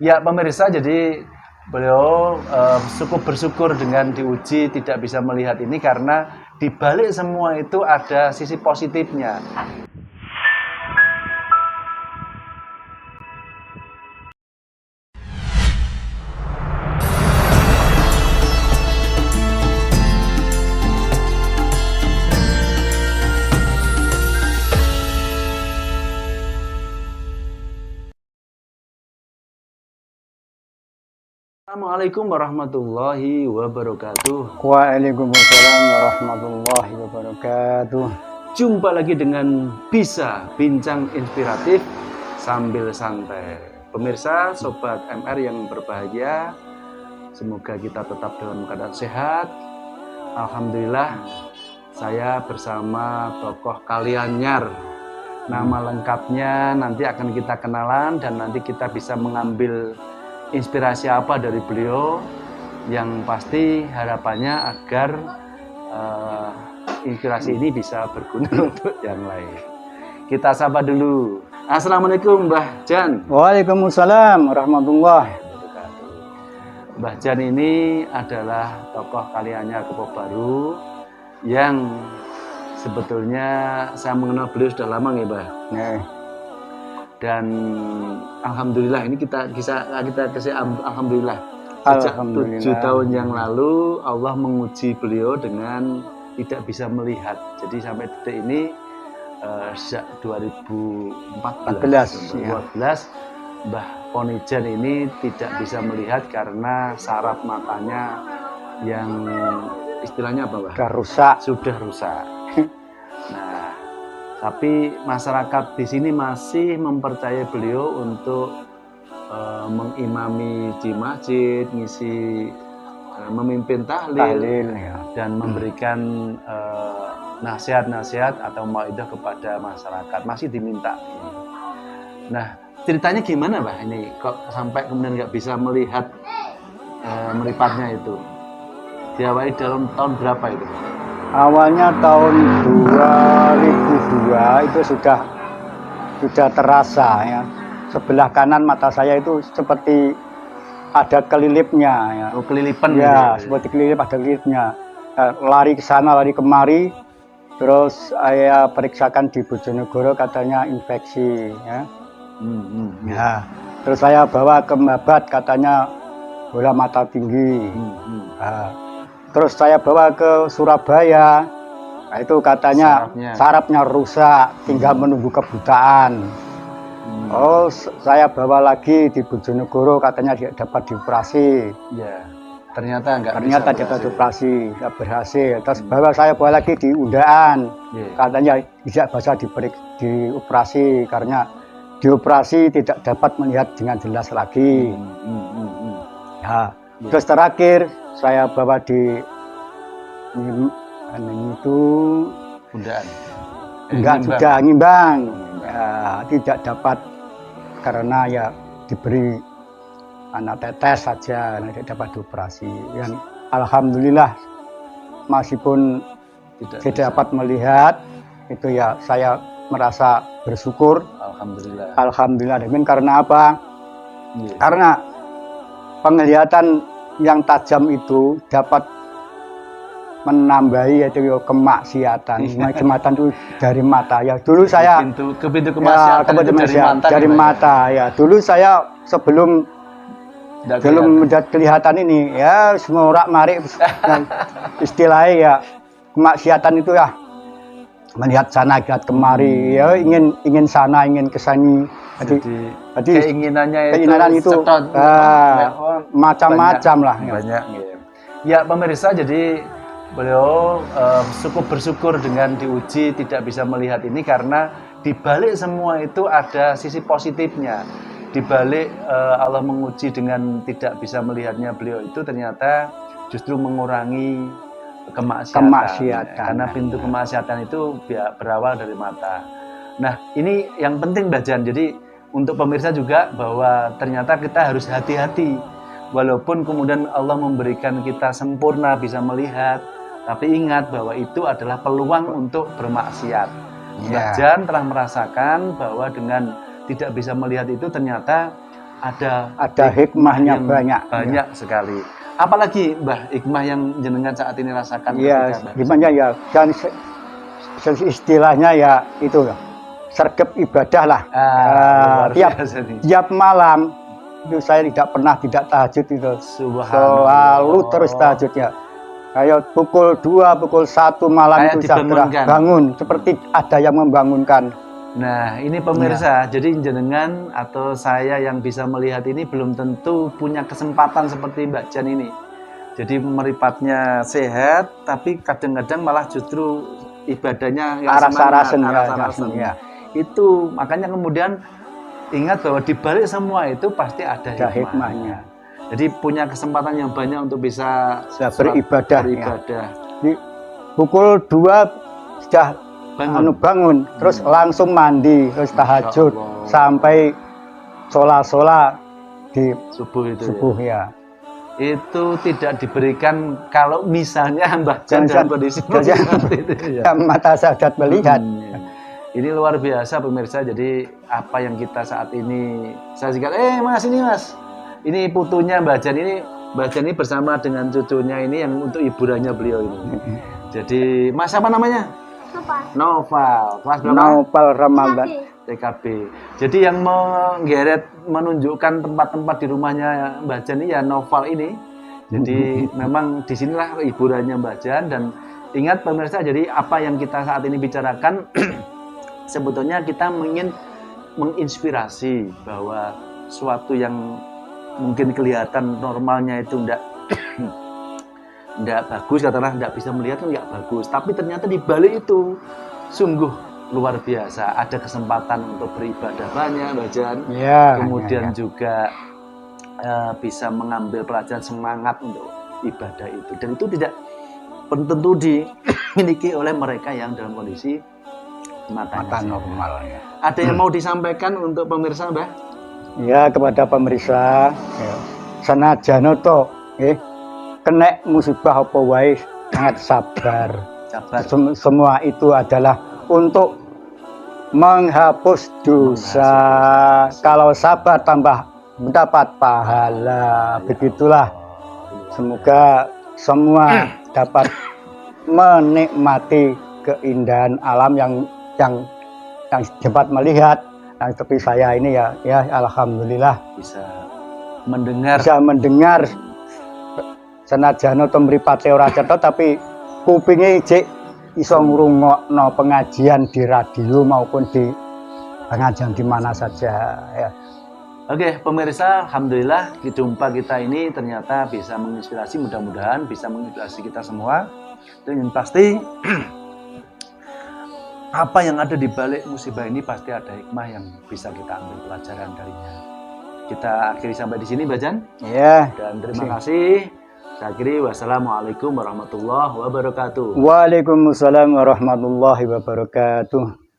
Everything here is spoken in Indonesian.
Ya pemirsa, jadi beliau cukup bersyukur dengan diuji tidak bisa melihat ini karena di balik semua itu ada sisi positifnya. Assalamualaikum warahmatullahi wabarakatuh. Waalaikumsalam warahmatullahi wabarakatuh. Jumpa lagi dengan Bisa Bincang Inspiratif Sambil Santai. Pemirsa, Sobat MR yang berbahagia, semoga kita tetap dalam keadaan sehat. Alhamdulillah, saya bersama tokoh Kalianyar. Nama lengkapnya nanti akan kita kenalan dan nanti kita bisa mengambil inspirasi apa dari beliau, yang pasti harapannya agar inspirasi ini bisa berguna untuk yang lain. Kita sapa dulu. Assalamualaikum Mbah Jan. Waalaikumsalam warahmatullahi wabarakatuh. Mbah Jan ini adalah tokoh Kalianyar Kepo Baru yang sebetulnya saya mengenal beliau sudah lama ya Mbah. Dan alhamdulillah ini kita kasih alhamdulillah. Sejak 7 tahun yang lalu Allah menguji beliau dengan tidak bisa melihat. Jadi sampai detik ini sejak 2014 Mbah Ponijan ini tidak bisa melihat karena saraf matanya yang istilahnya apa Mbah? Sudah rusak. Nah, tapi masyarakat di sini masih mempercayai beliau untuk mengimami di masjid, ngisi memimpin tahlil ya, dan memberikan nasihat-nasihat atau mauidhah kepada masyarakat, masih diminta. Nah, ceritanya gimana Mbah ini kok sampai kemudian nggak bisa melihat meripatnya itu? Diawali dalam tahun berapa itu? Awalnya tahun 2002 itu sudah terasa ya. Sebelah kanan mata saya itu seperti ada kelilipnya ya. Oh, kelilipan ya, seperti kelilip, ada kelilipnya. Lari ke sana, lari kemari. Terus saya periksakan di Bojonegoro, katanya infeksi ya. Ya. Terus saya bawa ke Mabat, katanya bola mata tinggi. Terus saya bawa ke Surabaya, nah itu katanya sarafnya rusak, tinggal menunggu kebutaan. Oh, saya bawa lagi di Bojonegoro, katanya dia dapat dioperasi. Ya, ternyata dapat dioperasi, nggak berhasil. Terus saya bawa lagi di Undaan, katanya tidak bisa dioperasi karena dioperasi tidak dapat melihat dengan jelas lagi. Ya. Terus terakhir saya bawa di itu Undaan. Sudah Ngimbang. Ya, tidak dapat karena ya diberi anak tetes saja, tidak dapat dioperasi. Yang alhamdulillah meskipun tidak dapat melihat itu ya saya merasa bersyukur. Alhamdulillah. Dan karena apa? Karena penglihatan yang tajam itu dapat menambahi yaitu kemaksiatan. Kemaksiatan itu dari mata ya. Dulu saya ke pintu kemaksiatan dari mata ya. Dulu saya sebelum melihat kelihatan ini ya semua orang marik istilahnya ya kemaksiatan itu ya melihat sana lihat kemari ya ingin sana ingin kesini. Jadi keinginan itu macam-macam lah. Banyak. Ya pemirsa, jadi beliau cukup bersyukur dengan diuji tidak bisa melihat ini karena di balik semua itu ada sisi positifnya. Di balik Allah menguji dengan tidak bisa melihatnya beliau itu ternyata justru mengurangi kemaksiatan. Karena pintu kemaksiatan itu berawal dari mata. Nah, ini yang penting Mbah Jan. Jadi untuk pemirsa juga bahwa ternyata kita harus hati-hati. Walaupun kemudian Allah memberikan kita sempurna bisa melihat, tapi ingat bahwa itu adalah peluang untuk bermaksiat. Mbah Jan telah merasakan bahwa dengan tidak bisa melihat itu ternyata ada hikmahnya yang banyak sekali. Apalagi Mbah hikmah yang jenengan saat ini rasakan? Iya, gimana ya, dan istilahnya ya itu sergap ibadah lah. Tiap malam itu saya tidak tahajud itu. Selalu terus tahajud ya. Kayak pukul 2, pukul 1 malam kayak itu saya bangun seperti ada yang membangunkan. Nah, ini pemirsa, jadi jenengan atau saya yang bisa melihat ini belum tentu punya kesempatan seperti Mbak Jan ini. Jadi meripatnya sehat, tapi kadang-kadang malah justru ibadahnya aras-arasan ya. Itu makanya kemudian ingat bahwa di balik semua itu pasti ada hikmahnya. Jadi punya kesempatan yang banyak untuk bisa beribadah. Di pukul 2 sudah bangun, terus langsung mandi, terus tahajud sampai sholat di subuh ya. Itu tidak diberikan kalau misalnya Mbah Jan dalam kondisi seperti itu ya. Mata sadat melihat. Ini luar biasa pemirsa. Jadi apa yang kita saat ini saya sikat, Mas ini Mas. Ini putunya Mbah Jan ini. Mbah Jan ini bersama dengan cucunya ini yang untuk hiburannya beliau ini. Jadi Mas apa namanya? Noval. Kelas berapa? Noval Ramadan. TKB. Jadi yang menunjukkan tempat-tempat di rumahnya Mbah Jan ini ya Noval ini. Jadi memang disinilah hiburannya Mbah Jan. Dan ingat pemirsa, jadi apa yang kita saat ini bicarakan sebetulnya kita ingin menginspirasi bahwa suatu yang mungkin kelihatan normalnya itu enggak bagus, katakanlah enggak bisa melihat kan enggak bagus, tapi ternyata di balik itu sungguh luar biasa, ada kesempatan untuk beribadah banyak Mbah Jan. Kemudian juga bisa mengambil pelajaran semangat untuk ibadah itu, dan itu tidak tentu dimiliki oleh mereka yang dalam kondisi mata normal ya. Ada yang mau disampaikan untuk pemirsa Mbah? Ya, kepada pemirsa, senajan to kena musibah apa wae sangat sabar. Semua itu adalah untuk menghapus dosa. Kalau sabar tambah mendapat pahala. Begitulah. Semoga semua dapat menikmati keindahan alam yang dapat melihat. Nah, tapi saya ini ya alhamdulillah bisa mendengar senajan to mripate ora cetha tapi kupinge cek iso ngrungokno pengajian di radio maupun di pengajian di mana saja ya. Oke, pemirsa, alhamdulillah jumpa kita ini ternyata bisa menginspirasi, mudah-mudahan bisa menginspirasi kita semua. Dan yang pasti apa yang ada di balik musibah ini pasti ada hikmah yang bisa kita ambil pelajaran darinya. Kita akhiri sampai di sini, Mbah Jan. Ya. Dan terima kasih. Saya akhiri, wassalamualaikum warahmatullahi wabarakatuh. Waalaikumsalam warahmatullahi wabarakatuh.